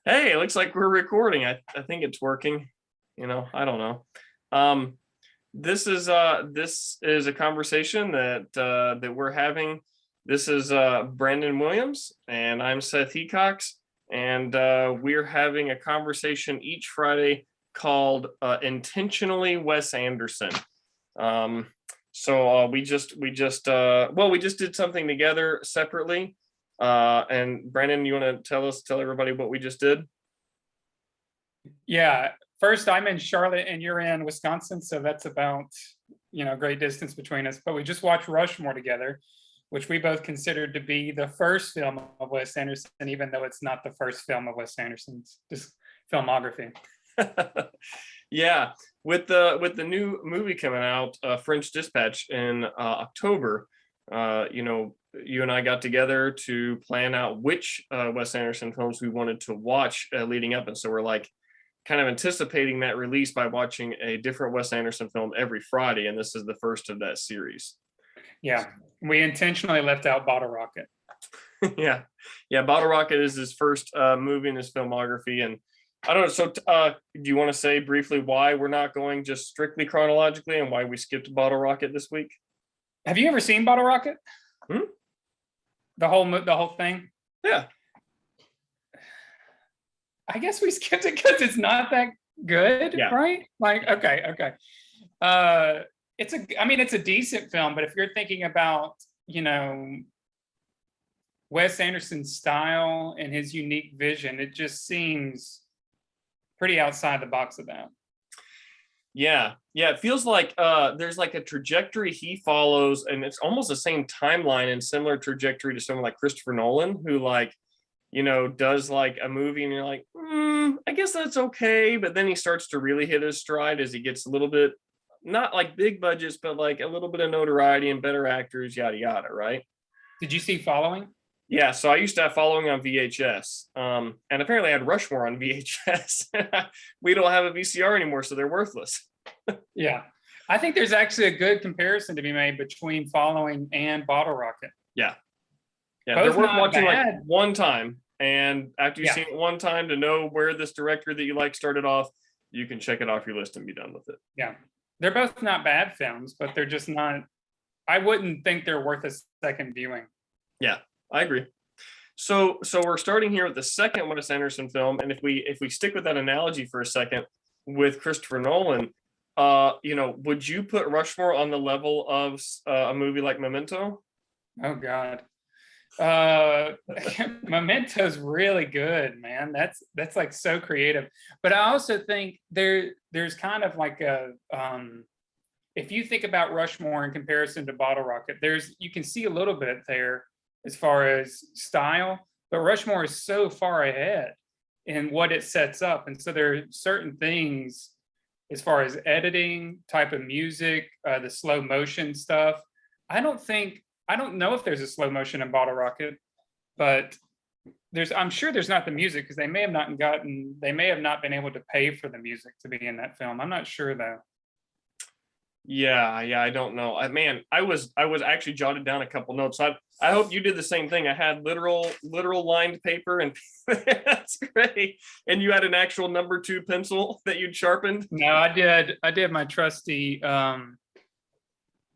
Hey, it looks like we're recording. I think it's working. I don't know. This is a conversation that we're having. This is Brandon Williams, and I'm Seth Hecox, and we're having a conversation each Friday called Intentionally Wes Anderson. So we just did something together separately. And Brandon, you want to tell everybody what we just did? Yeah. First, I'm in Charlotte and you're in Wisconsin, so that's about, great distance between us. But we just watched Rushmore together, which we both considered to be the first film of Wes Anderson, even though it's not the first film of Wes Anderson's just filmography. Yeah, with the new movie coming out, French Dispatch, in October, you and I got together to plan out which Wes Anderson films we wanted to watch leading up, and so we're like kind of anticipating that release by watching a different Wes Anderson film every Friday, and this is the first of that series. Yeah, we intentionally left out Bottle Rocket. yeah, Bottle Rocket is his first movie in his filmography, and I don't know. So, do you want to say briefly why we're not going just strictly chronologically and why we skipped Bottle Rocket this week? Have you ever seen Bottle Rocket? The whole thing? Yeah. I guess we skipped it because it's not that good, right? Like, okay. It's a decent film, but if you're thinking about, Wes Anderson's style and his unique vision, it just seems pretty outside the box of that. Yeah, it feels like there's like a trajectory he follows, and it's almost the same timeline and similar trajectory to someone like Christopher Nolan, who does like a movie and you're like, I guess that's okay, but then he starts to really hit his stride as he gets a little bit, not like big budgets, but like a little bit of notoriety and better actors, yada yada, right? Did you see Following? Yeah, so I used to have Following on VHS, and apparently I had Rushmore on VHS. We don't have a VCR anymore, so they're worthless. Yeah, I think there's actually a good comparison to be made between Following and Bottle Rocket. Yeah, they're worth watching like one time, and after you've seen it one time to know where this director that you like started off, you can check it off your list and be done with it. Yeah, they're both not bad films, but they're just not. I wouldn't think they're worth a second viewing. Yeah. I agree. So we're starting here with the second Wes Anderson film, and if we stick with that analogy for a second with Christopher Nolan, would you put Rushmore on the level of a movie like Memento? Oh God, Memento's really good, man. That's like so creative. But I also think there's kind of like a if you think about Rushmore in comparison to Bottle Rocket, you can see a little bit there as far as style, but Rushmore is so far ahead in what it sets up. And so there are certain things as far as editing, type of music, the slow motion stuff. I don't know if there's a slow motion in Bottle Rocket, but I'm sure there's not the music, because they may have not been able to pay for the music to be in that film. I'm not sure though. Yeah, I don't know. I was actually jotted down a couple notes. I hope you did the same thing. I had literal lined paper, and that's great. And you had an actual number 2 pencil that you'd sharpened? No, I did my trusty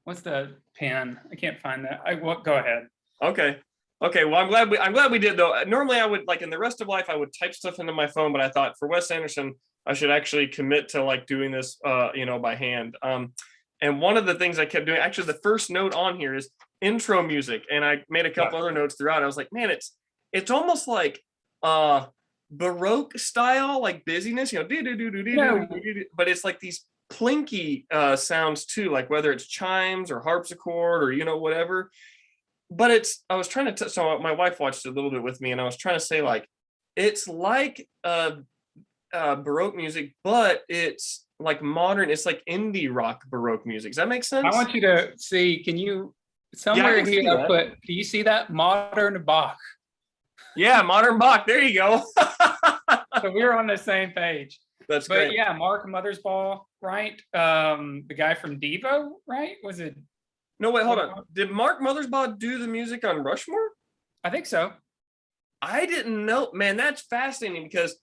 what's the pen? I can't find that. Go ahead. Okay. Well, I'm glad we did though. Normally I would, like in the rest of life, I would type stuff into my phone, but I thought for Wes Anderson, I should actually commit to like doing this by hand. And one of the things I kept doing, actually, the first note on here is intro music, and I made a couple other notes throughout. I was like, man, it's almost like Baroque style, like busyness, but it's like these plinky sounds too, like whether it's chimes or harpsichord or whatever. But I was trying to. So my wife watched it a little bit with me, and I was trying to say like it's like Baroque music, but it's like modern, it's like indie rock Baroque music. Does that make sense? I want you to see, can you somewhere here I put, do you see that? Modern Bach. Yeah, modern Bach, there you go. So we're on the same page. That's great. But yeah, Mark Mothersbaugh, right? The guy from Devo, right? Was it? No, wait, hold on. Did Mark Mothersbaugh do the music on Rushmore? I think so. I didn't know, man, that's fascinating because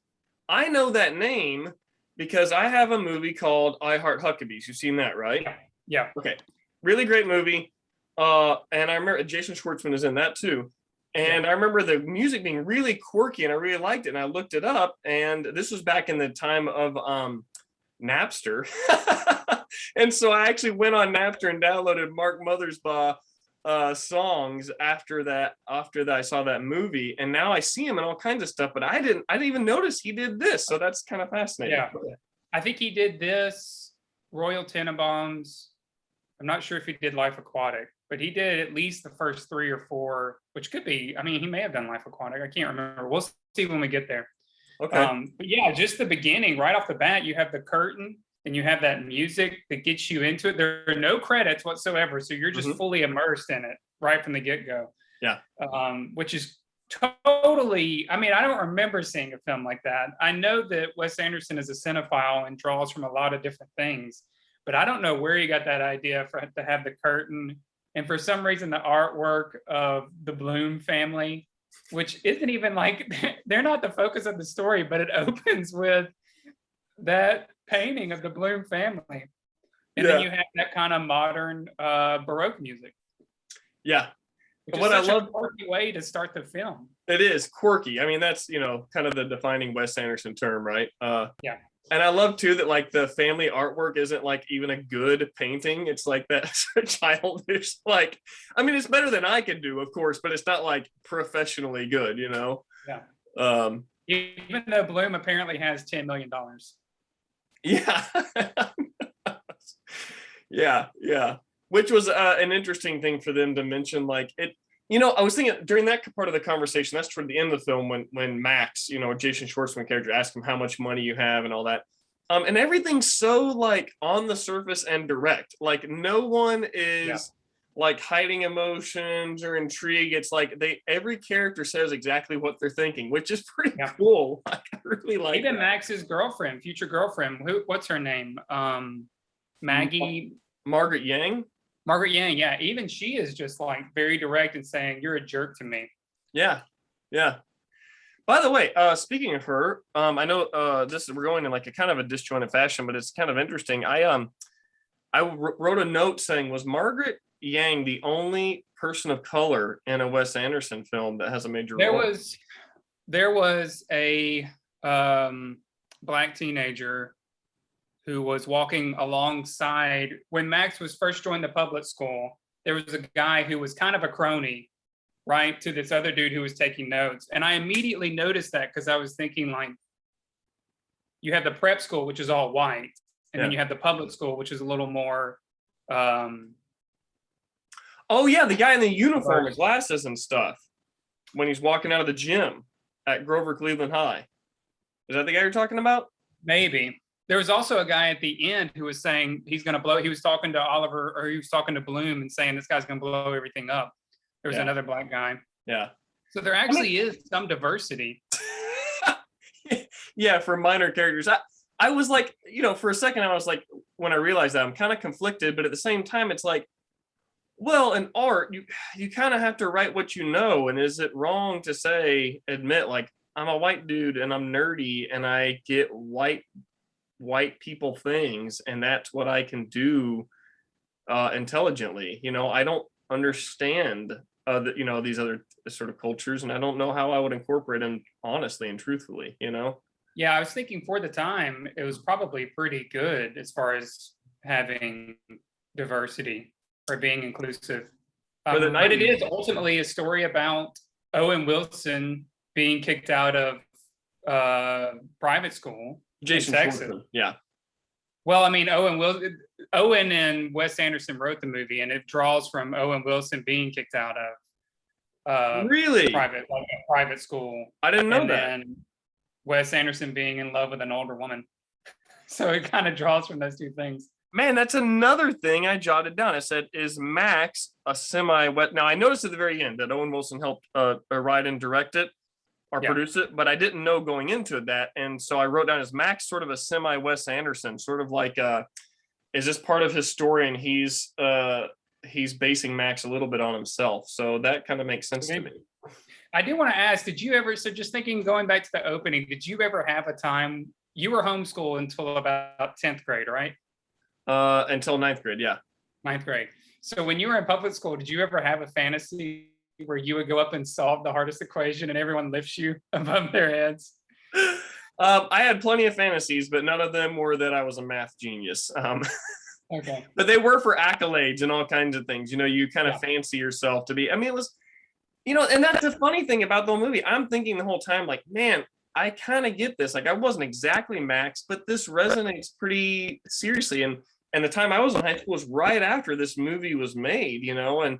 I know that name because I have a movie called I Heart Huckabees. You've seen that, right? Yeah. Yeah. Okay. Really great movie. And I remember Jason Schwartzman is in that too. And Yeah. I remember the music being really quirky and I really liked it. And I looked it up, and this was back in the time of Napster. And so I actually went on Napster and downloaded Mark Mothersbaugh songs after that I saw that movie, and now I see him in all kinds of stuff, but I didn't even notice he did this, so that's kind of fascinating. Yeah. I think he did this, Royal Tenenbaums. I'm not sure if he did Life Aquatic, but he did at least the first 3 or 4, which could be, I mean, he may have done Life Aquatic. I can't remember. We'll see when we get there. Okay. But yeah, just the beginning, right off the bat, you have the curtain and you have that music that gets you into it. There are no credits whatsoever, so you're just fully immersed in it right from the get-go. Yeah. Which is totally, I mean, I don't remember seeing a film like that. I know that Wes Anderson is a cinephile and draws from a lot of different things, but I don't know where he got that idea to have the curtain. And for some reason, the artwork of the Bloom family, which isn't even like, they're not the focus of the story, but it opens with that painting of the Bloom family. And then you have that kind of modern Baroque music. Yeah. Which is such a quirky way to start the film. It is quirky. I mean, that's, kind of the defining Wes Anderson term, right? Yeah. And I love too that like the family artwork isn't like even a good painting. It's like that childish, like, I mean, it's better than I could do, of course, but it's not like professionally good, Yeah. Even though Bloom apparently has $10 million. Yeah. Yeah. Which was an interesting thing for them to mention. Like it, I was thinking during that part of the conversation, that's toward the end of the film when Max, Jason Schwartzman character asked him how much money you have and all that. And everything's so like on the surface and direct. Like no one is like hiding emotions or intrigue. It's like every character says exactly what they're thinking, which is pretty cool. I really like even that. Max's girlfriend, future girlfriend, what's her name? Maggie. Margaret Yang. Margaret Yang, yeah. Even she is just like very direct and saying, "You're a jerk to me." Yeah. By the way, speaking of her, I know we're going in like a kind of a disjointed fashion, but it's kind of interesting. I wrote a note saying, was Margaret Yang the only person of color in a Wes Anderson film that has a major role? There was a Black teenager who was walking alongside when Max was first joined the public school. There was a guy who was kind of a crony, right, to this other dude who was taking notes. And I immediately noticed that because I was thinking, like, you have the prep school, which is all white, and then you have the public school, which is a little more oh yeah, the guy in the uniform with glasses and stuff when he's walking out of the gym at Grover Cleveland High. Is that the guy you're talking about? Maybe. There was also a guy at the end who was saying he's going to blow. He was talking to Oliver, or he was talking to Bloom and saying this guy's going to blow everything up. There was another Black guy. Yeah. So there actually is some diversity. Yeah, for minor characters. I was like, for a second, I was like, when I realized that, I'm kind of conflicted, but at the same time, it's like, well, in art, you kind of have to write what you know. And is it wrong to admit, like, I'm a white dude and I'm nerdy and I get white people things, and that's what I can do intelligently. I don't understand these other sort of cultures, and I don't know how I would incorporate them honestly and truthfully. Yeah, I was thinking for the time it was probably pretty good as far as having diversity or being inclusive. But it is ultimately a story about Owen Wilson being kicked out of private school. Jason Schwartzman. Yeah. Well, I mean, Owen and Wes Anderson wrote the movie, and it draws from Owen Wilson being kicked out of private school. I didn't know that. And Wes Anderson being in love with an older woman. So it kind of draws from those two things. Man, that's another thing I jotted down. I said, is Max a semi-wet? Now, I noticed at the very end that Owen Wilson helped write and direct it or produce it, but I didn't know going into that. And so I wrote down, is Max sort of a semi-Wes Anderson, sort of like, is this part of his story and he's basing Max a little bit on himself? So that kind of makes sense to me. I do want to ask, did you ever, so just thinking, going back to the opening, did you ever have a time, you were homeschooled until about 10th grade, right? Until ninth grade, yeah. Ninth grade. So when you were in public school, did you ever have a fantasy where you would go up and solve the hardest equation and everyone lifts you above their heads? I had plenty of fantasies, but none of them were that I was a math genius. Okay. But they were for accolades and all kinds of things. You know, you kind of Yeah. fancy yourself to be. I mean, it was, you know, and that's the funny thing about the whole movie. I'm thinking the whole time, like, man, I kind of get this. Like, I wasn't exactly Max, but this resonates pretty seriously. And the time I was in high school was right after this movie was made, you know, and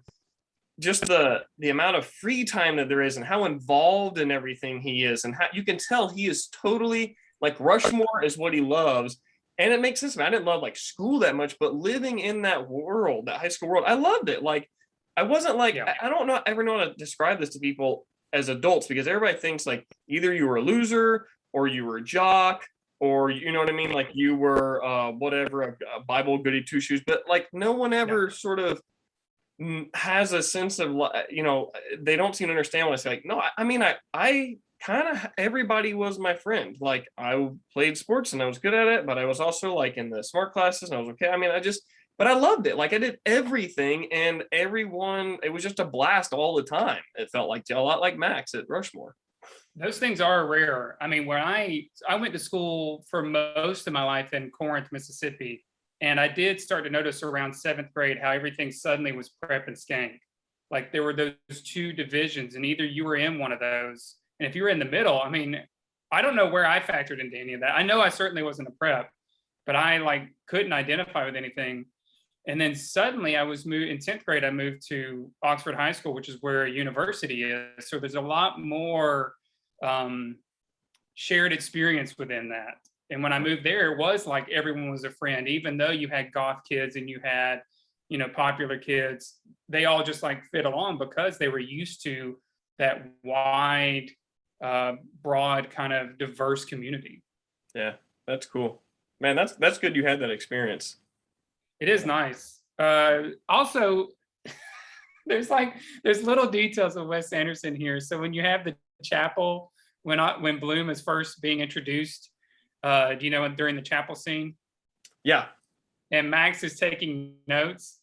just the amount of free time that there is and how involved in everything he is, and how you can tell he is totally like Rushmore is what he loves. And it makes sense. I didn't love like school that much, but living in that world, that high school world, I loved it. Like I wasn't like, Yeah. I don't know, ever know how to describe this to people as adults, because everybody thinks like either you were a loser or you were a jock, or you know what I mean, like you were whatever, a Bible goody two shoes, but like no one ever sort of has a sense of, you know, they don't seem to understand what I say. Like, no, I mean, I kind of, everybody was my friend. Like I played sports and I was good at it, but I was also like in the smart classes and I was okay. I mean, but I loved it. Like I did everything and everyone, it was just a blast all the time. It felt like a lot like Max at Rushmore. Those things are rare. I mean, when I went to school for most of my life in Corinth, Mississippi, and I did start to notice around 7th grade how everything suddenly was prep and skank. Like there were those two divisions, and either you were in one of those, and if you were in the middle, I mean, I don't know where I factored into any of that. I know I certainly wasn't a prep, but I like couldn't identify with anything. And then suddenly I was moved in 10th grade. I moved to Oxford High School, which is where a university is. So there's a lot more shared experience within that. And when I moved there, it was like everyone was a friend, even though you had goth kids and you had, you know, popular kids, they all just like fit along because they were used to that wide, broad kind of diverse community. Yeah, that's cool, man. That's good you had that experience. It is nice. Also, there's little details of Wes Anderson here. So when you have the chapel, when Bloom is first being introduced, do you know during the chapel scene? Yeah. And Max is taking notes.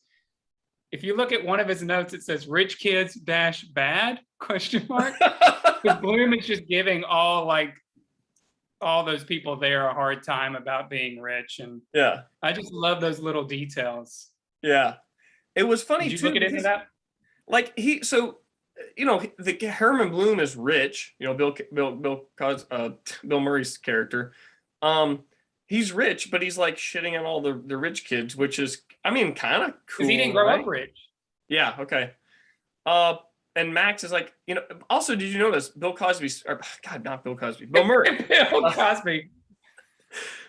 If you look at one of his notes, it says "rich kids dash bad?" question mark. Because Bloom is just giving all those people there a hard time about being rich, and Yeah, I just love those little details. yeah. It was funny Did you too. look into that? Like you know, the Herman Bloom is rich. You know, Bill Murray's character. He's rich, but he's like shitting on all the rich kids, which is, I mean, kind of cool. Because he didn't grow up rich. Yeah. Okay. And Max is like, you know. Also, did you notice Bill Cosby's? Or, God, not Bill Cosby. Bill Murray. Bill Cosby.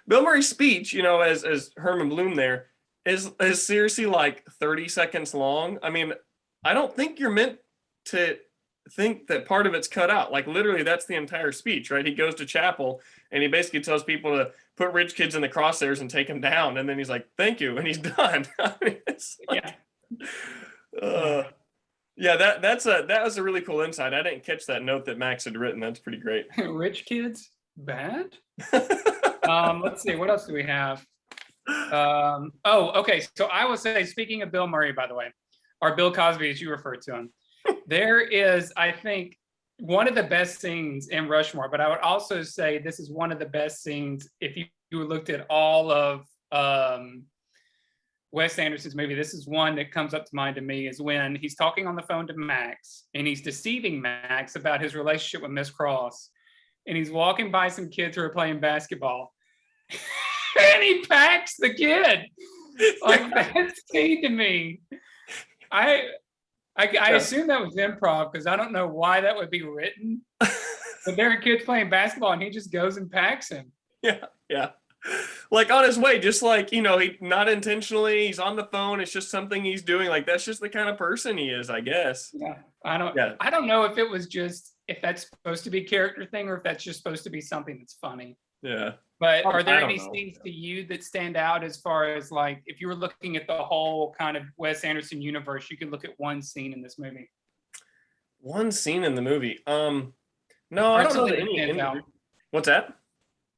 Bill Murray's speech, you know, as Herman Bloom there is seriously like 30 seconds long. I mean, I don't think you're meant to think that part of it's cut out. Like literally that's the entire speech, right? He goes to chapel and he basically tells people to put rich kids in the crosshairs and take them down, and then he's like, thank you, and he's done. I mean, it's like, yeah, that was a really cool insight. I didn't catch that note that Max had written. That's pretty great. Rich kids bad. Let's see, what else do we have? Okay, so I will say, speaking of Bill Murray, by the way, or Bill Cosby as you refer to him, there is, I think, one of the best scenes in Rushmore, but I would also say this is one of the best scenes if you looked at all of Wes Anderson's movie. This is one that comes up to mind to me, is when he's talking on the phone to Max and he's deceiving Max about his relationship with Miss Cross, and he's walking by some kids who are playing basketball and he packs the kid. Like that scene to me, I assume that was improv because I don't know why that would be written. But there are kids playing basketball and he just goes and packs him. Yeah. Like on his way, just like, you know, he not intentionally, he's on the phone. It's just something he's doing. Like that's just the kind of person he is, I guess. Yeah. I don't know if it was just, if that's supposed to be a character thing or if that's just supposed to be something that's funny. Yeah. But are there any scenes to you that stand out as far as like, if you were looking at the whole kind of Wes Anderson universe, you could look at one scene in this movie? One scene in the movie. No, I Or don't know something that that stands any. out. What's that?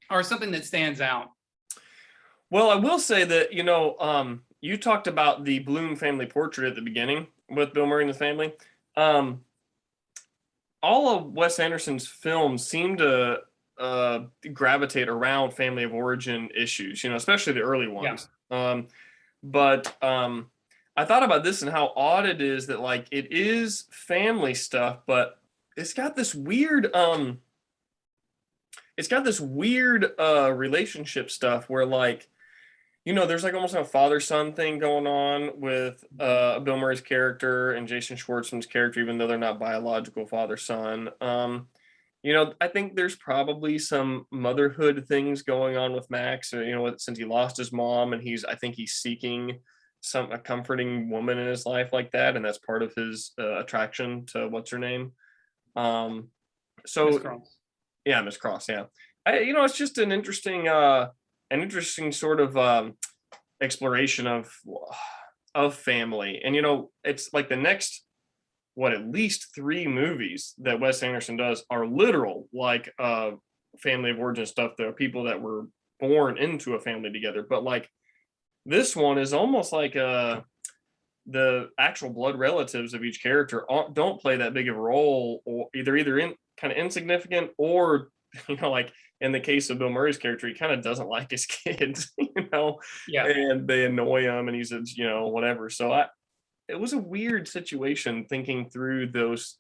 Or something that stands out. Well, I will say that, you talked about the Bloom family portrait at the beginning with Bill Murray and the family. Um, all of Wes Anderson's films seem to gravitate around family of origin issues, especially the early Yeah. ones. But I thought about this and how odd it is that like it is family stuff, but it's got this weird relationship stuff where like there's like almost a father son thing going on with Bill Murray's character and Jason Schwartzman's character, even though they're not biological father son. I think there's probably some motherhood things going on with Max. Since he lost his mom, and I think he's seeking a comforting woman in his life like that, and that's part of his attraction to what's her name. Um, Miss so Cross. yeah, Miss Cross. Yeah, it's just an interesting sort of exploration of family, and it's like the next at least three movies that Wes Anderson does are literal like family of origin stuff. There are people that were born into a family together, but like this one is almost like the actual blood relatives of each character don't play that big of a role, or either in kind of insignificant, or like in the case of Bill Murray's character, he kind of doesn't like his kids, Yeah. and they annoy him, and he's whatever. So it was a weird situation thinking through those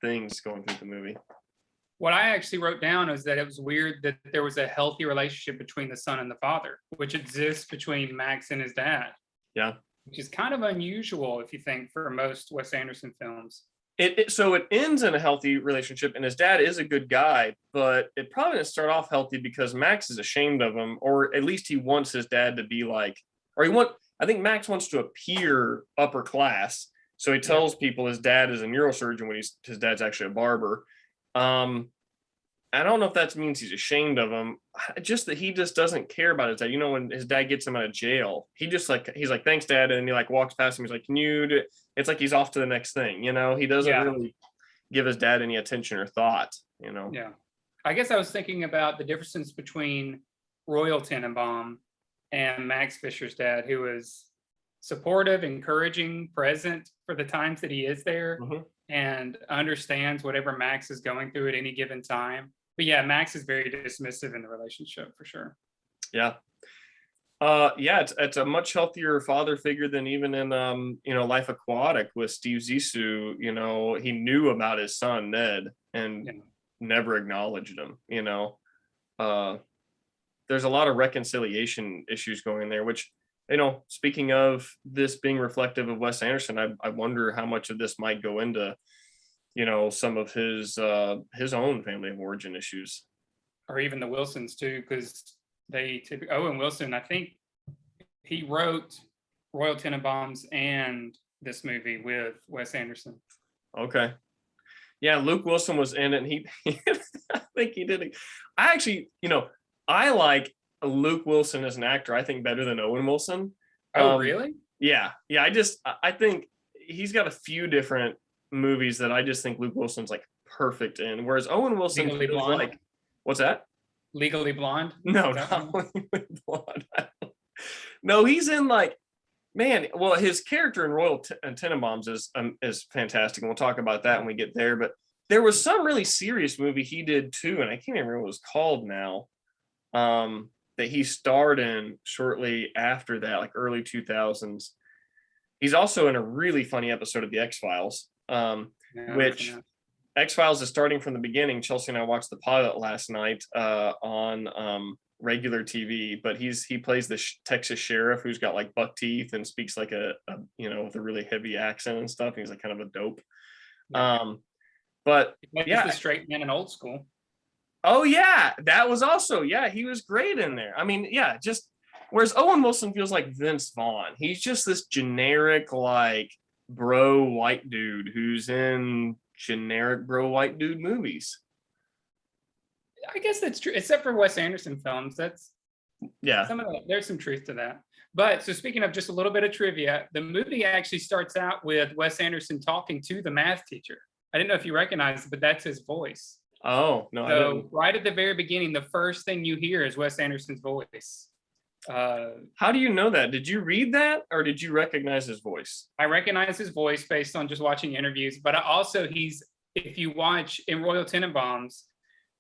things going through the movie. What I actually wrote down is that it was weird that there was a healthy relationship between the son and the father, which exists between Max and his dad. Yeah. Which is kind of unusual if you think for most Wes Anderson films. So it ends in a healthy relationship, and his dad is a good guy, but it probably didn't start off healthy because Max is ashamed of him, or at least he wants his dad to be like, I think Max wants to appear upper class, so he tells people his dad is a neurosurgeon when his dad's actually a barber. I don't know if that means he's ashamed of him, just that he just doesn't care about his dad. When his dad gets him out of jail, he's like, thanks, dad. And he like walks past him. He's like, can you do it? It's like he's off to the next thing. He doesn't really give his dad any attention or thought, Yeah. I guess I was thinking about the differences between Royal Tenenbaum and Max Fisher's dad, who is supportive, encouraging, present for the times that he is there, and understands whatever Max is going through at any given time. But yeah, Max is very dismissive in the relationship for sure. Yeah. It's a much healthier father figure than even in Life Aquatic with Steve Zissou. He knew about his son Ned and never acknowledged him. There's a lot of reconciliation issues going there, which speaking of this being reflective of Wes Anderson, I wonder how much of this might go into some of his own family of origin issues, or even the Wilsons too, because Owen Wilson, I think he wrote Royal Tenenbaums and this movie with Wes Anderson. Okay. Yeah, Luke Wilson was in it, and he I think he did it. I actually, I like Luke Wilson as an actor, I think, better than Owen Wilson. Oh, really? Yeah. I think he's got a few different movies that I just think Luke Wilson's like perfect in, whereas Owen Wilson Legally feels Blonde? like, what's that? Legally Blonde? No, not Legally Blonde. No, he's in like, man. Well, his character in Royal Tenenbaums is fantastic, and we'll talk about that when we get there. But there was some really serious movie he did too, and I can't even remember what it was called now. That he starred in shortly after that, like early 2000s. He's also in a really funny episode of the X-Files, which X-Files is starting from the beginning. Chelsea and I watched the pilot last night on regular TV, but he plays the Texas sheriff who's got like buck teeth and speaks like a with a really heavy accent and stuff. He's like kind of a dope. But he's the straight man in Old School. Oh yeah, that was also, he was great in there. I mean, just whereas Owen Wilson feels like Vince Vaughn. He's just this generic like bro white dude who's in generic bro white dude movies. I guess that's true, except for Wes Anderson films. That's there's some truth to that. But so speaking of just a little bit of trivia, the movie actually starts out with Wes Anderson talking to the math teacher. I didn't know if you recognized it, but that's his voice. Oh, no, I So didn't. right at the very beginning, the first thing you hear is Wes Anderson's voice. How do you know that? Did you read that or did you recognize his voice? I recognize his voice based on just watching interviews, but I also if you watch in Royal Tenenbaums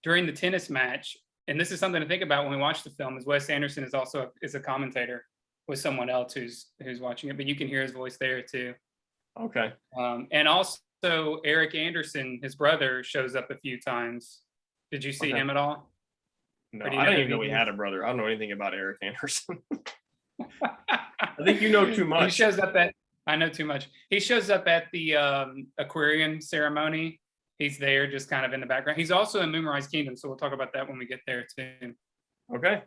during the tennis match, and this is something to think about when we watch the film, is Wes Anderson is also is a commentator with someone else who's watching it, but you can hear his voice there too. Okay. And also Eric Anderson, his brother, shows up a few times. Did you see Okay. him at all? No, Or do you I know didn't who even know he he is? had a brother. I don't know anything about Eric Anderson. I think you know too He much. shows up at, I know too much. He shows up at the aquarium ceremony. He's there just kind of in the background. He's also in Moonrise Kingdom, so we'll talk about that when we get there too. Okay.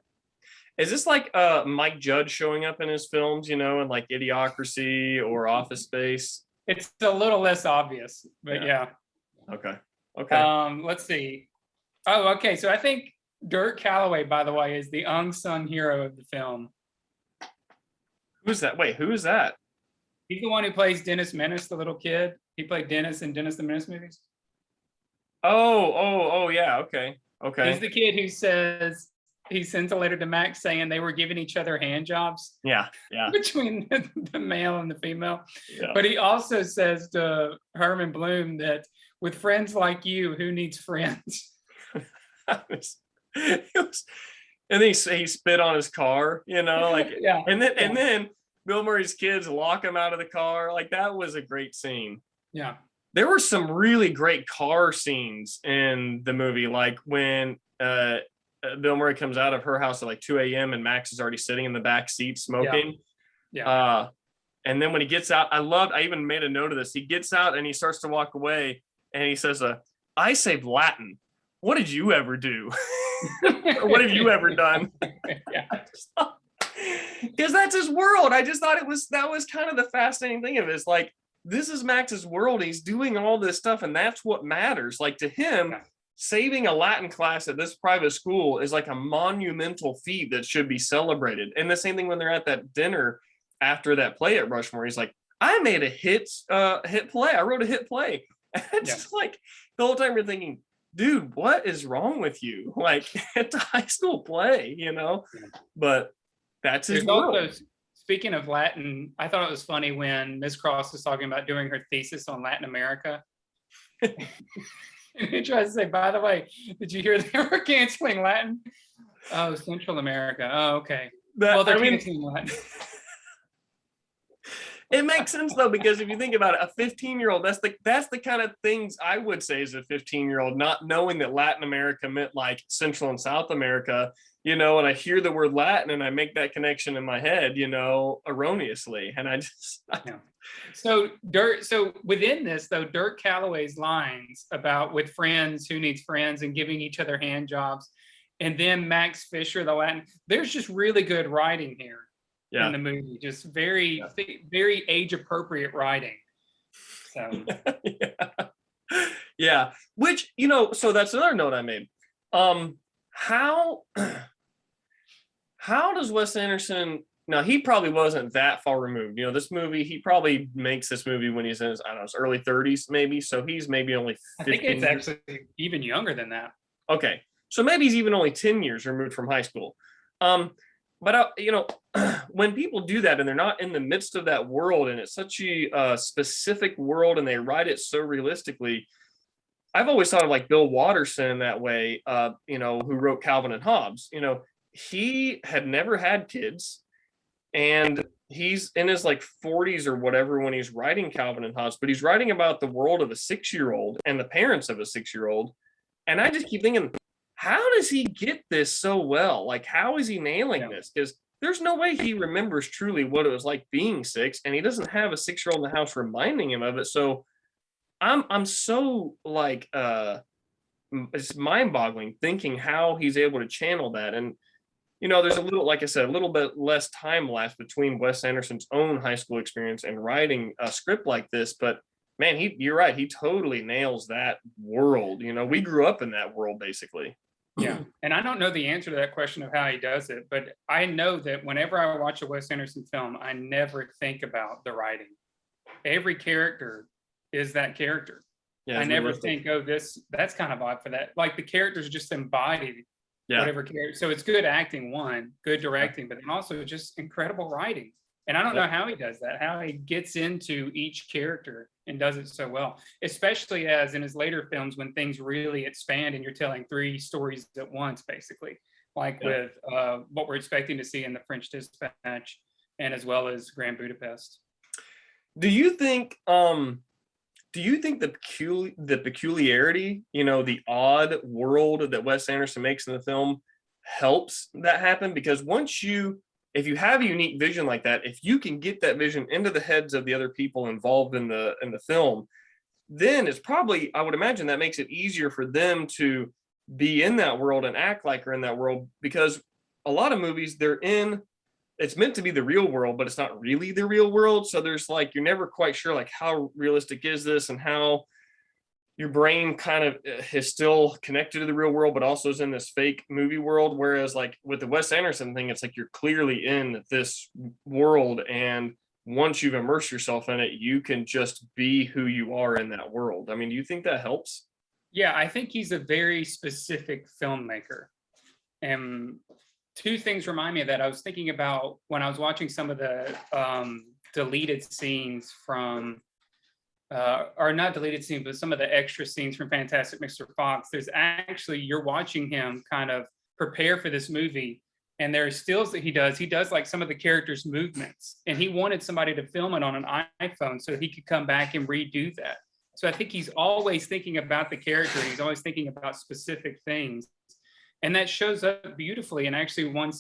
Is this like Mike Judge showing up in his films, you know, in like Idiocracy or Office Space? It's a little less obvious, but yeah. Okay. Okay. Let's see. Oh, okay. So I think Dirk Calloway, by the way, is the unsung hero of the film. Who's that? Wait, who is that? He's the one who plays Dennis Menace, the little kid. He played Dennis in Dennis the Menace movies. Oh, yeah. Okay. He's Okay. the kid who says he sends a letter to Max saying they were giving each other hand jobs Yeah. Yeah. between the male and the female. Yeah. But he also says to Herman Bloom that with friends like you, who needs friends? It was, and then he spit on his car, you know, like Yeah. and then Bill Murray's kids lock him out of the car. Like that was a great scene. Yeah. There were some really great car scenes in the movie, like when Bill Murray comes out of her house at like 2 a.m. and Max is already sitting in the back seat smoking. Yeah. And then when he gets out, I even made a note of this. He gets out and he starts to walk away and he says, I saved Latin. What did you ever do? Or what have you ever done? Yeah. Because that's his world. I just thought that was kind of the fascinating thing of it. It's like, this is Max's world. He's doing all this stuff, and that's what matters. Like to him, Yeah. saving a Latin class at this private school is like a monumental feat that should be celebrated. And the same thing when they're at that dinner after that play at Rushmore. He's like, I made a hit play. I wrote a hit play. And it's just like the whole time you're thinking, dude, what is wrong with you? Like it's a high school play, you know? Yeah. But that's his There's world. also, speaking of Latin, I thought it was funny when Miss Cross was talking about doing her thesis on Latin America. And he tries to say, by the way, did you hear they were canceling Latin? Oh, Central America. Oh, okay. Well, they're canceling Latin. It makes sense though, because if you think about it, a 15-year-old, that's the kind of things I would say as a 15-year-old, not knowing that Latin America meant like Central and South America, you know, and I hear the word Latin and I make that connection in my head, you know, erroneously. And I just Yeah. So within this though, Dirk Calloway's lines about with friends, who needs friends, and giving each other hand jobs, and then Max Fisher, the Latin, there's just really good writing here. Yeah. In the movie, just very age appropriate writing. So yeah, which, you know, so that's another note I made. How does Wes Anderson, now he probably wasn't that far removed, you know, this movie, he probably makes this movie when he's in his, I don't know, his early 30s maybe, so he's maybe only 15 I think it's years. actually even younger than that. Okay, so maybe he's even only 10 years removed from high school. But you know, when people do that and they're not in the midst of that world, and it's such a specific world, and they write it so realistically, I've always thought of like Bill Watterson in that way. You know, who wrote Calvin and Hobbes. You know, he had never had kids, and he's in his like 40s or whatever when he's writing Calvin and Hobbes. But he's writing about the world of a 6-year-old and the parents of a 6-year-old, and I just keep thinking, how does he get this so well? Like, how is he nailing this? Because there's no way he remembers truly what it was like being 6, and he doesn't have a 6-year-old in the house reminding him of it. So I'm so like it's mind-boggling thinking how he's able to channel that. And you know, there's a little, like I said, a little bit less time lapse between Wes Anderson's own high school experience and writing a script like this, but man, you're right, he totally nails that world. You know, we grew up in that world basically. Yeah. And I don't know the answer to that question of how he does it, but I know that whenever I watch a Wes Anderson film, I never think about the writing. Every character is that character. Yeah, I it's never realistic. think, oh, that's kind of odd for that. Like the characters just embodied Yeah. whatever character. So it's good acting, one, good Yeah. directing, but then also just incredible writing. And I don't Yep. know how he does that, how he gets into each character and does it so well, especially as in his later films when things really expand and you're telling three stories at once, basically, like Yeah. with what we're expecting to see in the French Dispatch and as well as Grand Budapest. Do you think the peculiarity, the odd world that Wes Anderson makes in the film helps that happen? Because if you have a unique vision like that, if you can get that vision into the heads of the other people involved in the film, then it's probably, I would imagine, that makes it easier for them to be in that world and act like they're in that world. Because a lot of movies, it's meant to be the real world, but it's not really the real world. So there's like, you're never quite sure like how realistic is this, and how your brain kind of is still connected to the real world, but also is in this fake movie world. Whereas like with the Wes Anderson thing, it's like you're clearly in this world, and once you've immersed yourself in it, you can just be who you are in that world. I mean, do you think that helps? Yeah, I think he's a very specific filmmaker. And two things remind me of that. I was thinking about when I was watching some of the deleted scenes from, or not deleted scenes, but some of the extra scenes from Fantastic Mr. Fox. There's actually, you're watching him kind of prepare for this movie, and there are stills that he does. He does like some of the characters' movements, and he wanted somebody to film it on an iPhone so he could come back and redo that. So I think he's always thinking about the character. He's always thinking about specific things. And that shows up beautifully. And actually one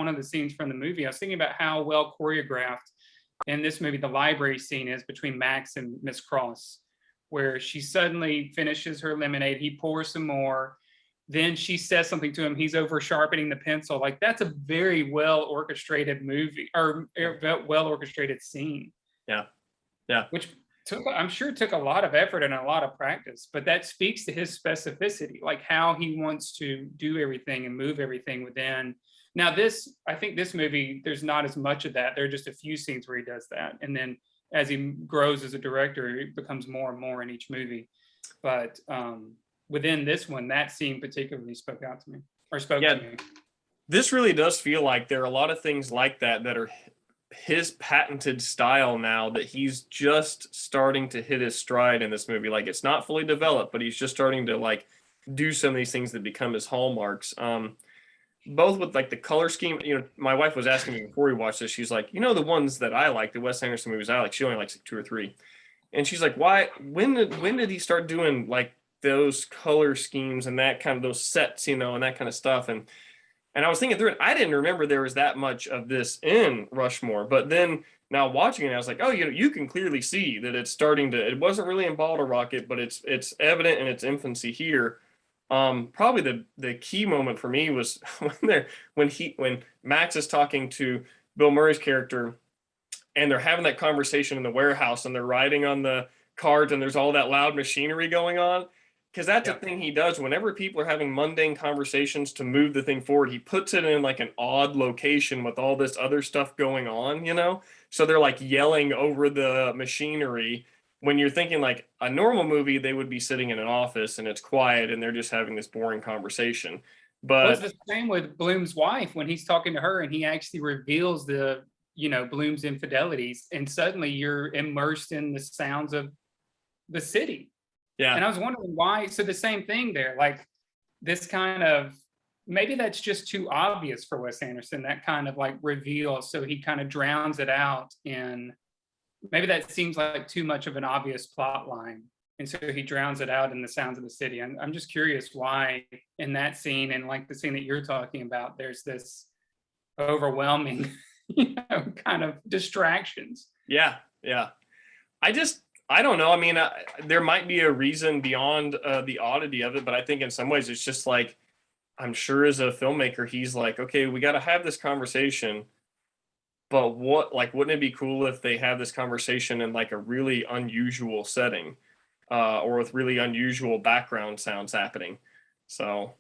of the scenes from the movie, I was thinking about how well choreographed in this movie, the library scene is between Max and Miss Cross, where she suddenly finishes her lemonade. He pours some more. Then she says something to him. He's over sharpening the pencil. Like that's a very well orchestrated movie, or well orchestrated scene. Yeah. Yeah. Which I'm sure took a lot of effort and a lot of practice, but that speaks to his specificity, like how he wants to do everything and move everything within. Now, I think this movie, there's not as much of that. There are just a few scenes where he does that. And then as he grows as a director, it becomes more and more in each movie. But within this one, that scene particularly spoke to me. This really does feel like there are a lot of things like that are his patented style now, that he's just starting to hit his stride in this movie. Like it's not fully developed, but he's just starting to like do some of these things that become his hallmarks. Both with like the color scheme, my wife was asking me before we watched this, she's like, the ones that I like, the Wes Anderson movies I like, she only likes like two or three. And she's like, why, when did he start doing like those color schemes and that kind of those sets, and that kind of stuff? And I was thinking through it. I didn't remember there was that much of this in Rushmore, but then now watching it, I was like, oh, you can clearly see that it's starting to. It wasn't really in Bottle Rocket, but it's evident in its infancy here. Probably the key moment for me was when Max is talking to Bill Murray's character, and they're having that conversation in the warehouse, and they're riding on the carts, and there's all that loud machinery going on. Because that's a thing he does whenever people are having mundane conversations to move the thing forward. He puts it in like an odd location with all this other stuff going on, So they're like yelling over the machinery. When you're thinking like a normal movie, they would be sitting in an office and it's quiet and they're just having this boring conversation. Well, it's But the same with Bloom's wife when he's talking to her and he actually reveals Bloom's infidelities, and suddenly you're immersed in the sounds of the city. yeah, And I was wondering why. So the same thing there, like this kind of, maybe that's just too obvious for Wes Anderson, that kind of like reveal. So he kind of drowns it out in, maybe that seems like too much of an obvious plot line. And so he drowns it out in the sounds of the city. I'm just curious why in that scene, and like the scene that you're talking about, there's this overwhelming, kind of distractions. yeah. I don't know. I mean, there might be a reason beyond the oddity of it, but I think in some ways it's just like, I'm sure as a filmmaker, he's like, okay, we got to have this conversation, but wouldn't it be cool if they have this conversation in like a really unusual setting, or with really unusual background sounds happening? So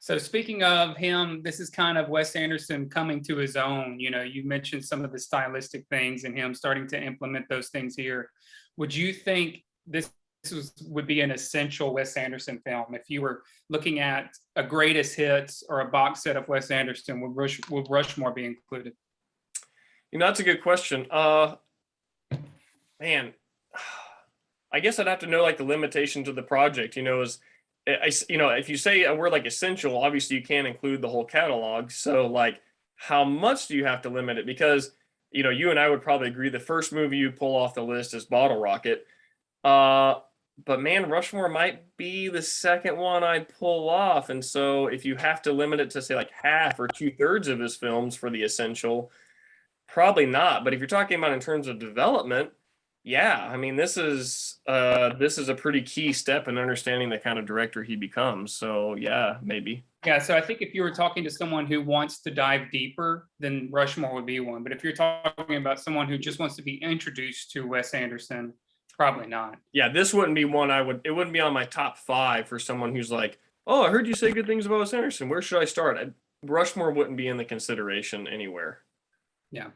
speaking of him, this is kind of Wes Anderson coming to his own. You mentioned some of the stylistic things and him starting to implement those things here. Would you think this would be an essential Wes Anderson film. If you were looking at a greatest hits or a box set of Wes Anderson, would Rushmore be included? That's a good question. Man, I guess I'd have to know like the limitations of the project. If you say a word like essential, obviously you can't include the whole catalog. So like, how much do you have to limit it? Because you and I would probably agree the first movie you pull off the list is Bottle Rocket. But man, Rushmore might be the second one I'd pull off. And so if you have to limit it to say like half or 2/3 of his films for the essential, probably not. But if you're talking about in terms of development, yeah, I mean this is a pretty key step in understanding the kind of director he becomes. So yeah, maybe. Yeah, so I think if you were talking to someone who wants to dive deeper, then Rushmore would be one. But if you're talking about someone who just wants to be introduced to Wes Anderson, probably not. Yeah, this wouldn't be one it wouldn't be on my top 5 for someone who's like, oh, I heard you say good things about Wes Anderson. Where should I start? Rushmore wouldn't be in the consideration anywhere. Yeah.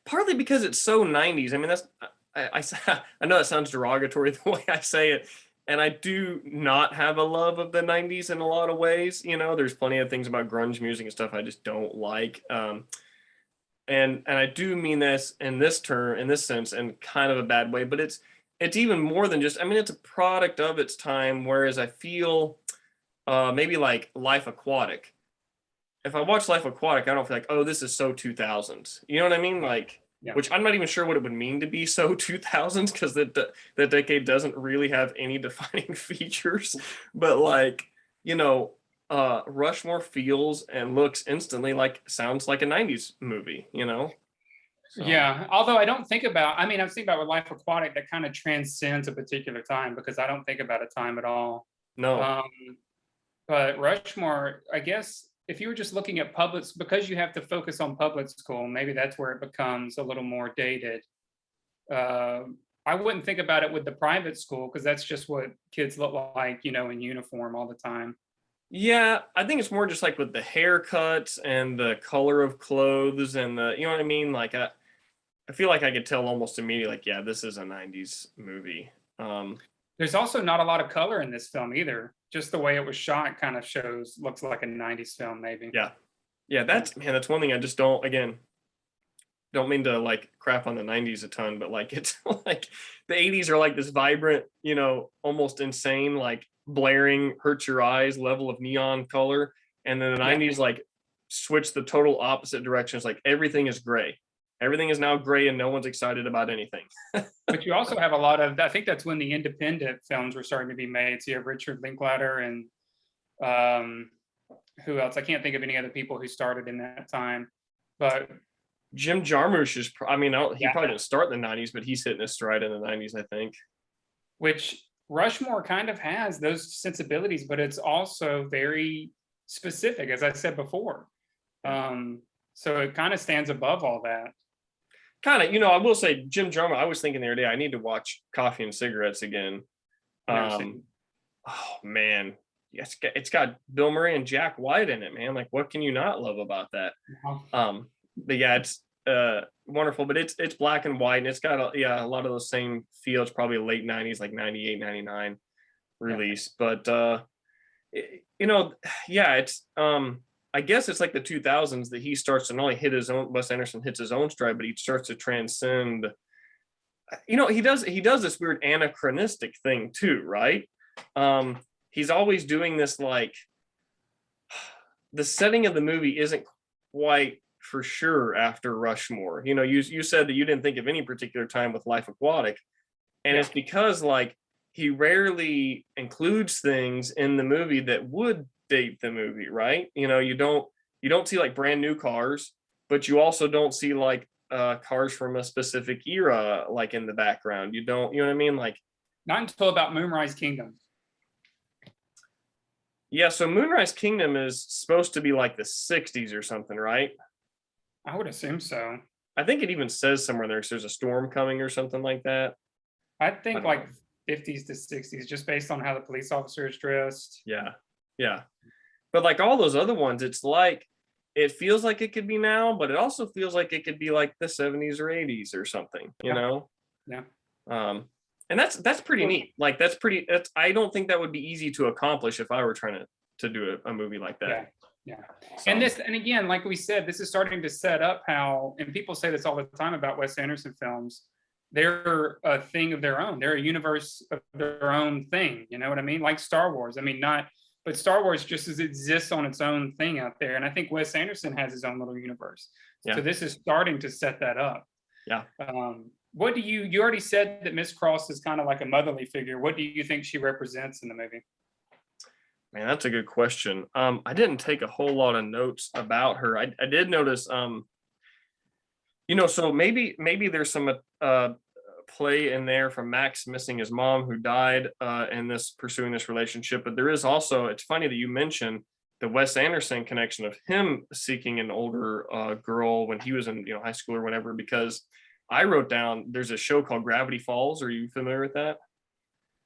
Partly because it's so 90s. I mean, I know that sounds derogatory the way I say it, and I do not have a love of the 90s in a lot of ways. There's plenty of things about grunge music and stuff I just don't like. And I do mean this in this sense, in kind of a bad way, but it's even more than just, I mean, it's a product of its time, whereas I feel maybe like Life Aquatic. If I watch Life Aquatic, I don't feel like, oh, this is so 2000s. You know what I mean? Like, Yeah. Which I'm not even sure what it would mean to be so 2000s, because that decade doesn't really have any defining features. But like, Rushmore feels and looks instantly sounds like a 90s movie, So. Yeah, although I don't think about, I was thinking about with Life Aquatic, that kind of transcends a particular time, because I don't think about a time at all. No. But Rushmore, I guess, if you were just looking at public, because you have to focus on public school, maybe that's where it becomes a little more dated. I wouldn't think about it with the private school, because that's just what kids look like, in uniform all the time. Yeah, I think it's more just like with the haircuts and the color of clothes and you know what I mean? Like I feel like I could tell almost immediately, like, yeah, this is a 90s movie. There's also not a lot of color in this film either. Just the way it was shot kind of looks like a 90s film, maybe. Yeah, that's one thing I just don't mean to like crap on the 90s a ton, but like it's like the 80s are like this vibrant, almost insane, like blaring, hurts your eyes level of neon color. And then the 90s like switch the total opposite directions. Like everything is gray. Everything is now gray and no one's excited about anything. But you also have a lot of, I think that's when the independent films were starting to be made. So you have Richard Linklater and who else? I can't think of any other people who started in that time. But Jim Jarmusch is, he probably didn't start in the 90s, but he's hitting his stride in the 90s, I think. Which Rushmore kind of has those sensibilities, but it's also very specific, as I said before. So it kind of stands above all that. Kind of, I will say Jim Jarmusch, I was thinking the other day, I need to watch Coffee and Cigarettes again. Oh man. It's got Bill Murray and Jack White in it, man. Like, what can you not love about that? But yeah, it's wonderful, but it's black and white, and it's got a lot of those same feels, probably late 90s, like 98, 99 release. But it's I guess it's like the 2000s that he starts to not only Wes Anderson hits his own stride, but he starts to transcend. He does this weird anachronistic thing too, right? He's always doing this, like, the setting of the movie isn't quite for sure after Rushmore. You said that you didn't think of any particular time with Life Aquatic, and it's because like he rarely includes things in the movie that would date the movie, right? You don't see like brand new cars, but you also don't see like cars from a specific era like in the background. You don't, you know what I mean? Like, not until about Moonrise Kingdom. Yeah, so Moonrise Kingdom is supposed to be like the 60s or something, right? I would assume so. I think it even says somewhere there's a storm coming or something like that. I think like 50s to 60s, just based on how the police officer is dressed. Yeah. But like all those other ones, it's like, it feels like it could be now, but it also feels like it could be like the 70s or 80s or something, you know? Yeah. And that's pretty neat. Like that's I don't think that would be easy to accomplish if I were trying to do a movie like that. Yeah. Yeah. So, And again, like we said, this is starting to set up how, and people say this all the time about Wes Anderson films, they're a thing of their own. They're a universe of their own thing. You know what I mean? Like Star Wars. I mean, not, but Star Wars just exists on its own thing out there. And I think Wes Anderson has his own little universe. yeah. So this is starting to set that up. Yeah. What do you already said that Miss Cross is kind of like a motherly figure. What do you think she represents in the movie? Man, that's a good question. I didn't take a whole lot of notes about her. I did notice, so maybe there's some play in there from Max missing his mom who died in this pursuing this relationship. But there is also, it's funny that you mentioned the Wes Anderson connection of him seeking an older girl when he was in high school or whatever, because I wrote down there's a show called Gravity Falls. Are you familiar with that?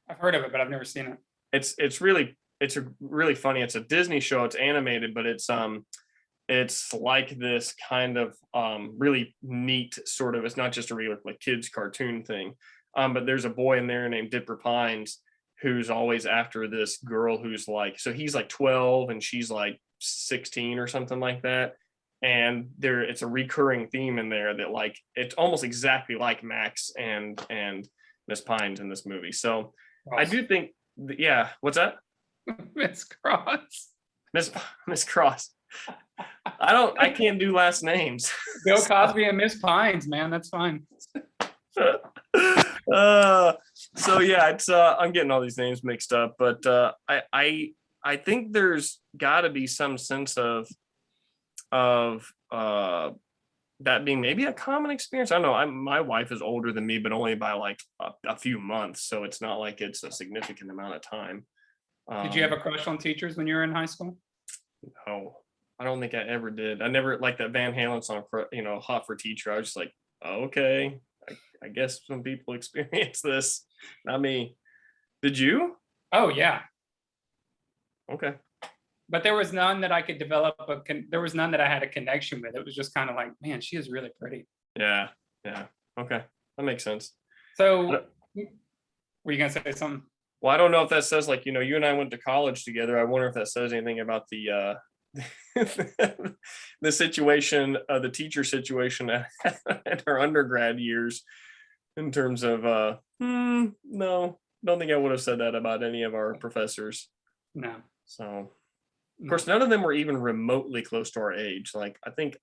I've heard of it, but I've never seen it. It's really funny. It's a Disney show. It's animated, but it's like this kind of really neat sort of, it's not just a regular like kids cartoon thing. But there's a boy in there named Dipper Pines who's always after this girl who's like, so he's like 12 and she's like 16 or something like that. And it's a recurring theme in there that like, it's almost exactly like Max and Miss Pines in this movie. So awesome. I do think, yeah, what's that? Miss Cross. Miss Cross. I can't do last names. Bill Cosby and Miss Pines, man, that's fine. So yeah, it's I'm getting all these names mixed up, but I think there's got to be some sense of that being maybe a common experience. I don't know. My wife is older than me, but only by like a few months, so it's not like it's a significant amount of time. Did you have a crush on teachers when you were in high school? No, I don't think I ever did. I never like that Van Halen song, Hot for Teacher. I was just like, oh, okay, I guess some people experience this, not me. Did you? Oh yeah. Okay. But there was none that I could develop there was none that I had a connection with. It was just kind of like, man, she is really pretty. Yeah. Okay, that makes sense. So were you gonna say something? Well, I don't know if that says like, you and I went to college together. I wonder if that says anything about the the situation, the teacher situation at our undergrad years in terms of no, don't think I would have said that about any of our professors. No. So of course, none of them were even remotely close to our age. Like I think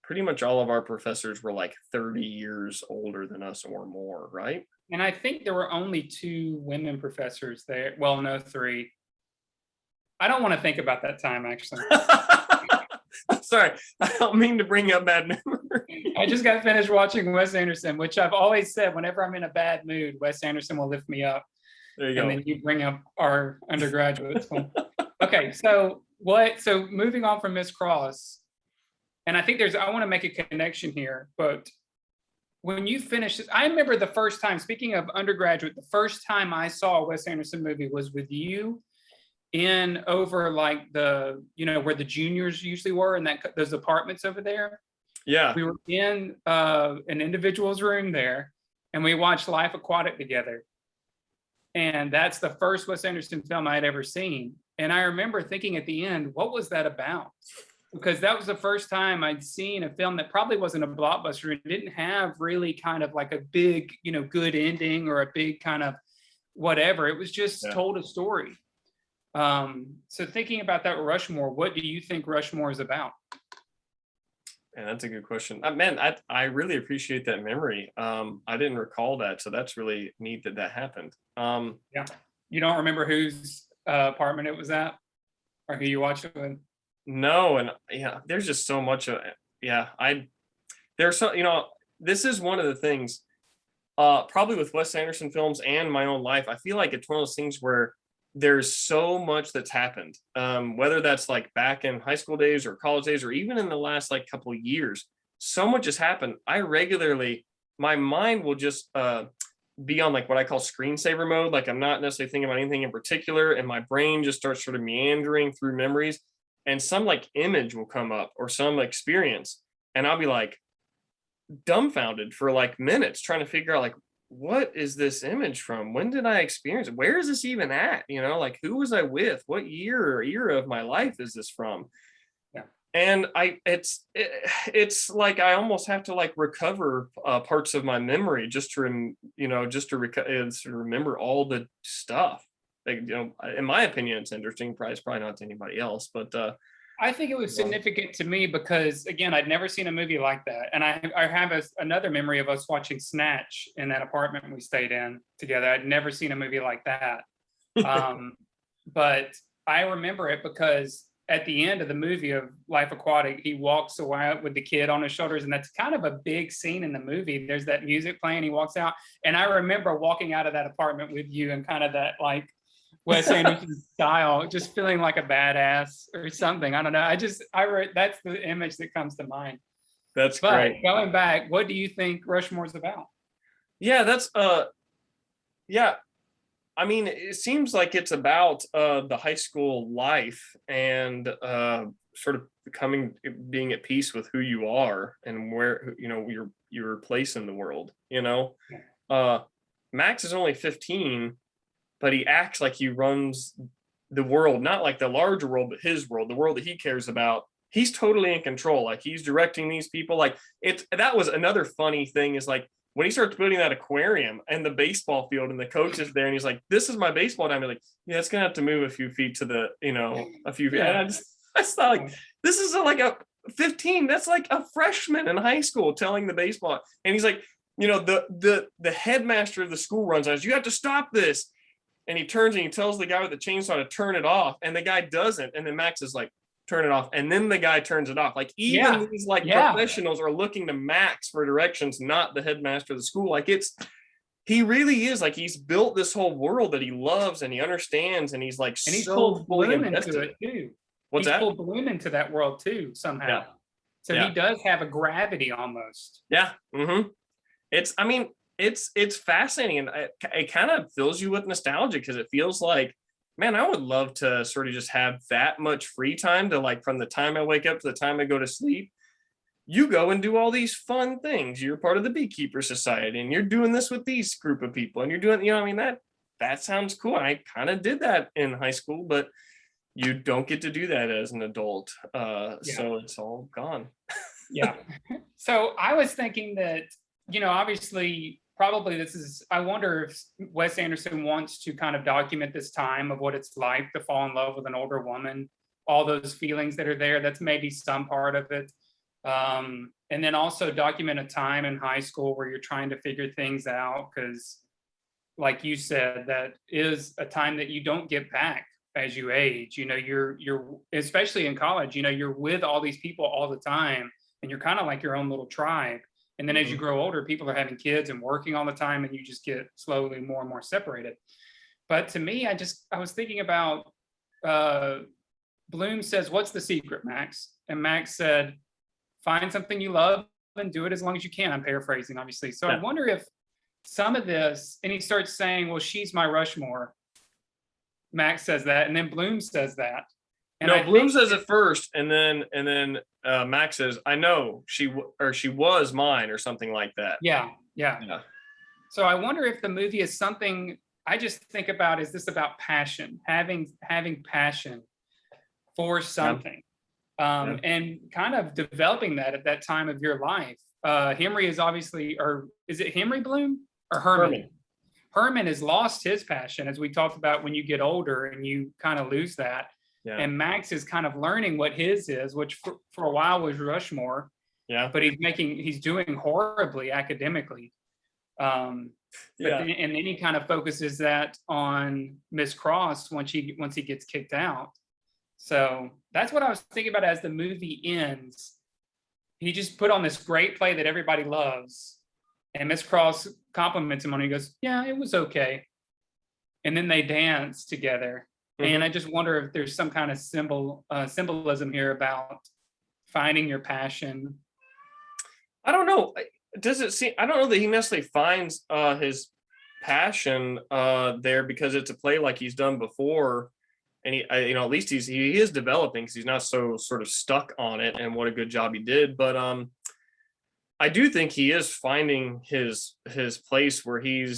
pretty much all of our professors were like 30 years older than us or more, right? And I think there were only 2 women professors there. Well, no, 3. I don't want to think about that time, actually. Sorry, I don't mean to bring up bad memories. I just got finished watching Wes Anderson, which I've always said, whenever I'm in a bad mood, Wes Anderson will lift me up. There you go. And then you bring up our undergraduates. Okay, so moving on from Miss Cross, and I think I want to make a connection here, but when you finish this, I remember the first time, speaking of undergraduate, the first time I saw a Wes Anderson movie was with you in over like the, where the juniors usually were, and those apartments over there. Yeah. We were in an individual's room there, and we watched Life Aquatic together. And that's the first Wes Anderson film I had ever seen. And I remember thinking at the end, what was that about? Because that was the first time I'd seen a film that probably wasn't a blockbuster. It didn't have really kind of like a big, good ending or a big kind of whatever. It was just told a story. So thinking about that Rushmore, what do you think Rushmore is about? Yeah, that's a good question. Man, I really appreciate that memory. I didn't recall that, so that's really neat that happened. Yeah. You don't remember whose apartment it was at, or who you watched it with? No, and yeah, there's just so much of it. Yeah, there's so, this is one of the things, probably with Wes Anderson films and my own life, I feel like it's one of those things where there's so much that's happened, whether that's like back in high school days or college days, or even in the last like couple of years, so much has happened. My mind will just be on like what I call screensaver mode. Like I'm not necessarily thinking about anything in particular, and my brain just starts sort of meandering through memories, and some like image will come up or some experience, and I'll be like dumbfounded for like minutes trying to figure out like what is this image from? When did I experience it? Where is this even at? You know, like who was I with? What year or era of my life is this from? Yeah. And it's like I almost have to like recover parts of my memory just to just to remember all the stuff. Like, in my opinion, it's interesting. Probably not to anybody else, but I think it was well, significant to me because, again, I'd never seen a movie like that. And I have another memory of us watching Snatch in that apartment we stayed in together. I'd never seen a movie like that. But I remember it because at the end of the movie of Life Aquatic, he walks away with the kid on his shoulders. And that's kind of a big scene in the movie. There's that music playing, he walks out. And I remember walking out of that apartment with you and kind of that like Wes Anderson style, just feeling like a badass or something. I don't know. That's the image that comes to mind. that's But great. going back, what do you think Rushmore's about? Yeah, that's yeah. I mean, it seems like it's about the high school life and sort of being at peace with who you are and where your place in the world. Uh, Max is only 15, but he acts like he runs the world, not like the larger world, but his world, the world that he cares about. He's totally in control. Like he's directing these people. Like that was another funny thing is like when he starts building that aquarium and the baseball field and the coach is there and he's like, this is my baseball diamond. Like, yeah, it's gonna have to move a few feet to a few feet. And I thought like this is like a 15. That's like a freshman in high school telling the baseball. And he's like, the headmaster of the school runs on us, you have to stop this. And he turns and he tells the guy with the chainsaw to turn it off. And the guy doesn't. And then Max is like, turn it off. And then the guy turns it off. Like even these like professionals are looking to Max for directions, not the headmaster of the school. Like he really is like he's built this whole world that he loves and he understands and he's like and he's so pulled fully Bloom invested. into it too. What's he's that? pulled Bloom into that world too somehow. Yeah. So Yeah. he does have a gravity almost. Yeah. Mm-hmm. It's fascinating and it kind of fills you with nostalgia because it feels like, man, I would love to sort of just have that much free time to like from the time I wake up to the time I go to sleep. You go and do all these fun things. You're part of the Beekeeper Society and you're doing this with these group of people and you're doing, I mean, that sounds cool. I kind of did that in high school, but you don't get to do that as an adult. So it's all gone. Yeah. So I was thinking that, obviously, probably I wonder if Wes Anderson wants to kind of document this time of what it's like to fall in love with an older woman, all those feelings that are there. That's maybe some part of it. And then also document a time in high school where you're trying to figure things out. Because like you said, that is a time that you don't get back as you age. You're especially in college, you're with all these people all the time and you're kind of like your own little tribe. And then as you grow older, people are having kids and working all the time and you just get slowly more and more separated. But to me, I was thinking about Bloom says, what's the secret, Max? And Max said, find something you love and do it as long as you can. I'm paraphrasing, obviously. So I wonder if some of this, and he starts saying, well, she's my Rushmore. Max says that, and then Bloom says that. And Bloom says it first, and then Max says, "I know she was mine," or something like that. Yeah. So I wonder if the movie is something. I just think about: is this about passion, having passion for something, and kind of developing that at that time of your life? Henry is obviously, or is it Henry Bloom or Herman? Herman has lost his passion, as we talked about. When you get older and you kind of lose that. Yeah. And Max is kind of learning what his is, which for a while was Rushmore. Yeah. But he's doing horribly academically. And then he kind of focuses that on Miss Cross once he gets kicked out. So that's what I was thinking about as the movie ends. He just put on this great play that everybody loves. And Miss Cross compliments him on it. He goes, yeah, it was okay. And then they dance together. And I just wonder if there's some kind of symbolism here about finding your passion. I don't know. Does it seem? I don't know that he necessarily finds his passion there because it's a play like he's done before, and at least he is developing because he's not so sort of stuck on it. And what a good job he did. But I do think he is finding his place where he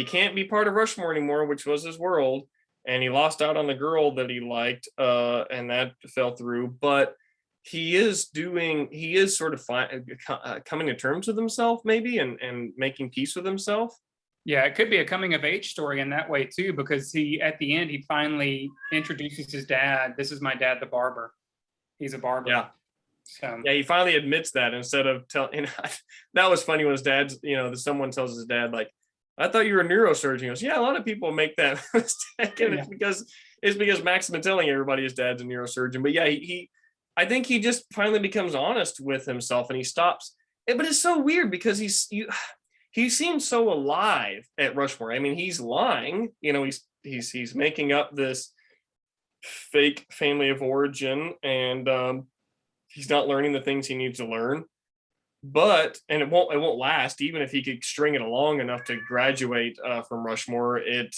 can't be part of Rushmore anymore, which was his world, and he lost out on the girl that he liked, and that fell through. But he is sort of coming to terms with himself, maybe, and making peace with himself. Yeah, it could be a coming of age story in that way too, because he at the end he finally introduces his dad. This is my dad, the barber. He's a barber. Yeah. So Yeah, he finally admits that instead of telling. That was funny when his dad's, someone tells his dad, like, I thought you were a neurosurgeon. He goes, yeah, a lot of people make that mistake, and yeah. it's because Max has been telling everybody his dad's a neurosurgeon. But yeah, I think he just finally becomes honest with himself, and he stops. But it's so weird because he seems so alive at Rushmore. I mean, he's lying. He's making up this fake family of origin, and he's not learning the things he needs to learn. But it won't last. Even if he could string it along enough to graduate from Rushmore, it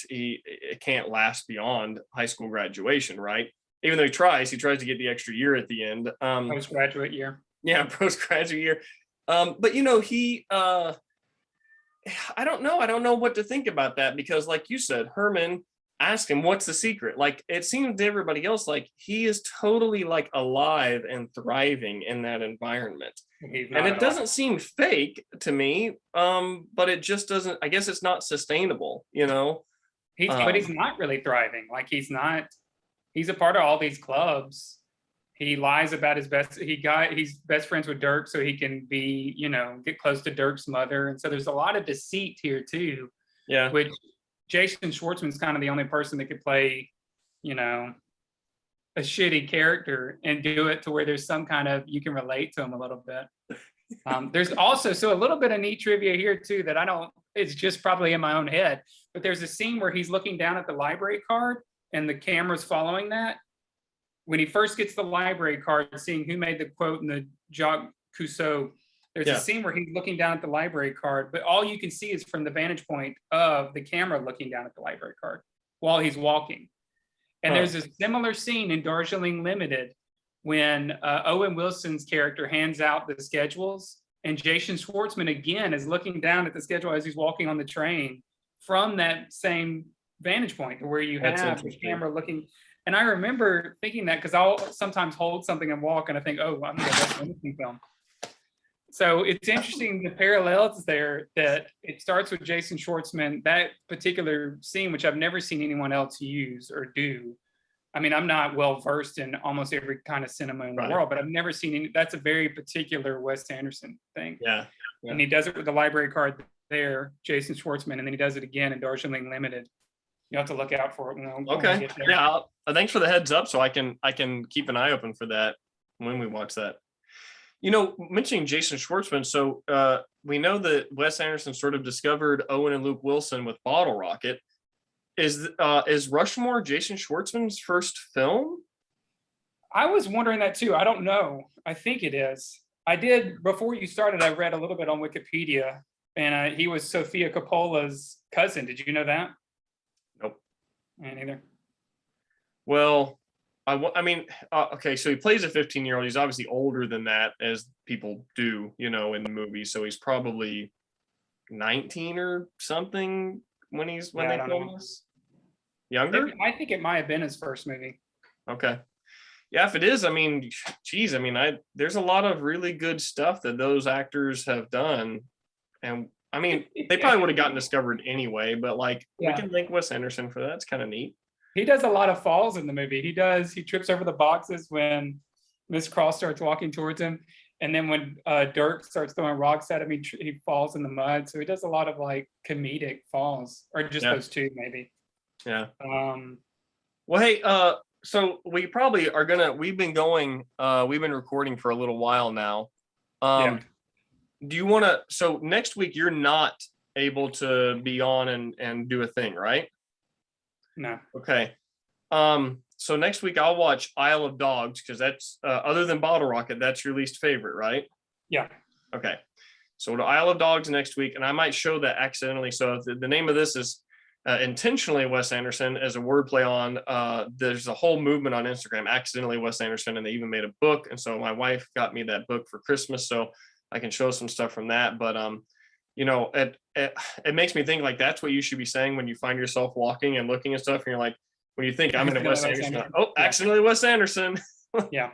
can't last beyond high school graduation, right? Even though he tries to get the extra year at the end. Postgraduate year. Yeah, postgraduate year. But he I don't know what to think about that, because like you said, Herman asked him what's the secret. Like, it seems to everybody else like he is totally like alive and thriving in that environment, and it doesn't seem fake to me. But it just doesn't, I guess it's not sustainable. But he's not really thriving. Like, he's a part of all these clubs. He lies about he's best friends with Dirk so he can be, get close to Dirk's mother. And so there's a lot of deceit here too. Yeah. Which Jason Schwartzman's kind of the only person that could play, a shitty character and do it to where there's some kind of, you can relate to him a little bit. There's also, so a little bit of neat trivia here too, that it's just probably in my own head, but there's a scene where he's looking down at the library card and the camera's following that. When he first gets the library card, seeing who made the quote in the Jacques Cousteau, there's a scene where he's looking down at the library card, but all you can see is from the vantage point of the camera looking down at the library card while he's walking. And there's a similar scene in Darjeeling Limited when Owen Wilson's character hands out the schedules, and Jason Schwartzman again is looking down at the schedule as he's walking on the train from that same vantage point where you have the camera looking. And I remember thinking that because I'll sometimes hold something and walk and I think, oh, I'm going to watch anything film. So it's interesting the parallels there, that it starts with Jason Schwartzman, that particular scene, which I've never seen anyone else use or do. I mean, I'm not well versed in almost every kind of cinema in the world, but I've never seen any. That's a very particular Wes Anderson thing. Yeah. And he does it with the library card there, Jason Schwartzman, and then he does it again in Darjeeling Limited. You have to look out for it. Okay. Yeah. Thanks for the heads up, so I can keep an eye open for that when we watch that. Mentioning Jason Schwartzman, so we know that Wes Anderson sort of discovered Owen and Luke Wilson with Bottle Rocket. Is Rushmore Jason Schwartzman's first film? I was wondering that too. I don't know. I think it is. I did, before you started, I read a little bit on Wikipedia, and he was Sofia Coppola's cousin. Did you know that? Nope. Me neither. Well, okay, so he plays a 15-year-old. He's obviously older than that, as people do, in the movie. So he's probably 19 or something when they film this. Younger? I think it might have been his first movie. Okay. Yeah, if it is, there's a lot of really good stuff that those actors have done. And they probably would have gotten discovered anyway, but we can thank Wes Anderson for that. It's kind of neat. He does a lot of falls in the movie. He trips over the boxes when Miss Cross starts walking towards him. And then when Dirk starts throwing rocks at him, he falls in the mud. So he does a lot of comedic falls, or just those two maybe. Yeah. Well, hey, so we probably are we've been recording for a little while now. Do you want to, so next week you're not able to be on and do a thing, right? No. Okay. So next week I'll watch Isle of Dogs, because that's other than Bottle Rocket, that's your least favorite, right? Yeah. Okay. So the Isle of Dogs next week, and I might show that accidentally. So the name of this is intentionally Wes Anderson, as a wordplay on. There's a whole movement on Instagram, accidentally Wes Anderson, and they even made a book. And so my wife got me that book for Christmas. So I can show some stuff from that. But it makes me think like that's what you should be saying when you find yourself walking and looking at stuff, and you're like, when you think I'm in a Wes Anderson, like, oh, accidentally Wes Anderson. Yeah.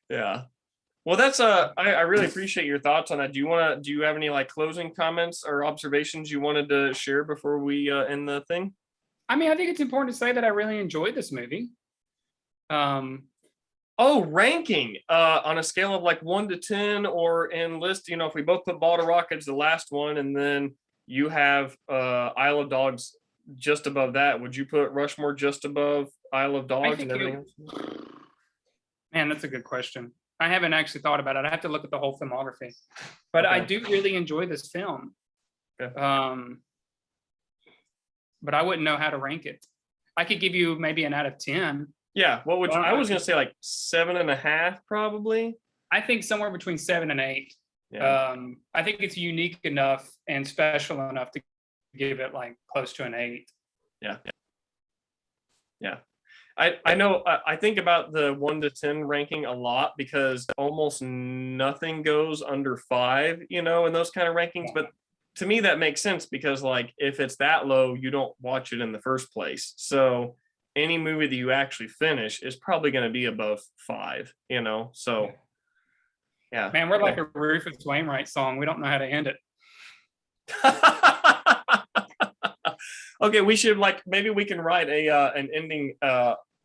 Yeah. Well, that's I really appreciate your thoughts on that. Do you have any like closing comments or observations you wanted to share before we end the thing? I mean, I think it's important to say that I really enjoyed this movie. Oh, ranking on a scale of like 1 to 10, or in list, if we both put Bottle Rockets the last one, and then you have Isle of Dogs just above that, would you put Rushmore just above Isle of Dogs and everything else? Man, that's a good question. I haven't actually thought about it. I have to look at the whole filmography, but Okay. I do really enjoy this film. Okay. But I wouldn't know how to rank it. I could give you maybe an out of 10. Yeah, what would you? I was gonna say like 7.5, probably. I think somewhere between 7 and 8. Yeah. I think it's unique enough and special enough to give it like close to an 8. Yeah. I know I think about the 1 to 10 ranking a lot because almost nothing goes under 5, in those kind of rankings. But to me, that makes sense because like if it's that low, you don't watch it in the first place. So any movie that you actually finish is probably going to be above 5, So yeah. Man, we're like a Rufus Wainwright song. We don't know how to end it. Okay, we should maybe we can write an ending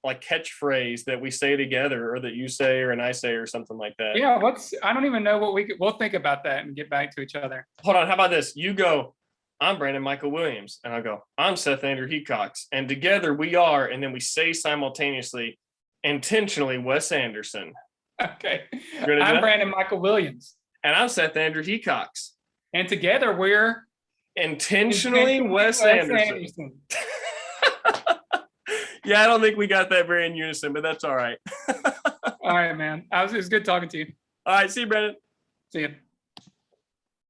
like catchphrase that we say together, or that you say or and I say or something like that. Yeah, I don't even know what we'll think about that and get back to each other. Hold on, how about this? You go, I'm Brandon Michael Williams, and I'll go, I'm Seth Andrew Hecox, and together we are, and then we say simultaneously, intentionally Wes Anderson. Okay. I'm Brandon Michael Williams. And I'm Seth Andrew Hecox. And together we're intentionally Wes Anderson. Yeah, I don't think we got that very in unison, but that's all right. All right, man. It was good talking to you. All right, see you, Brandon. See you.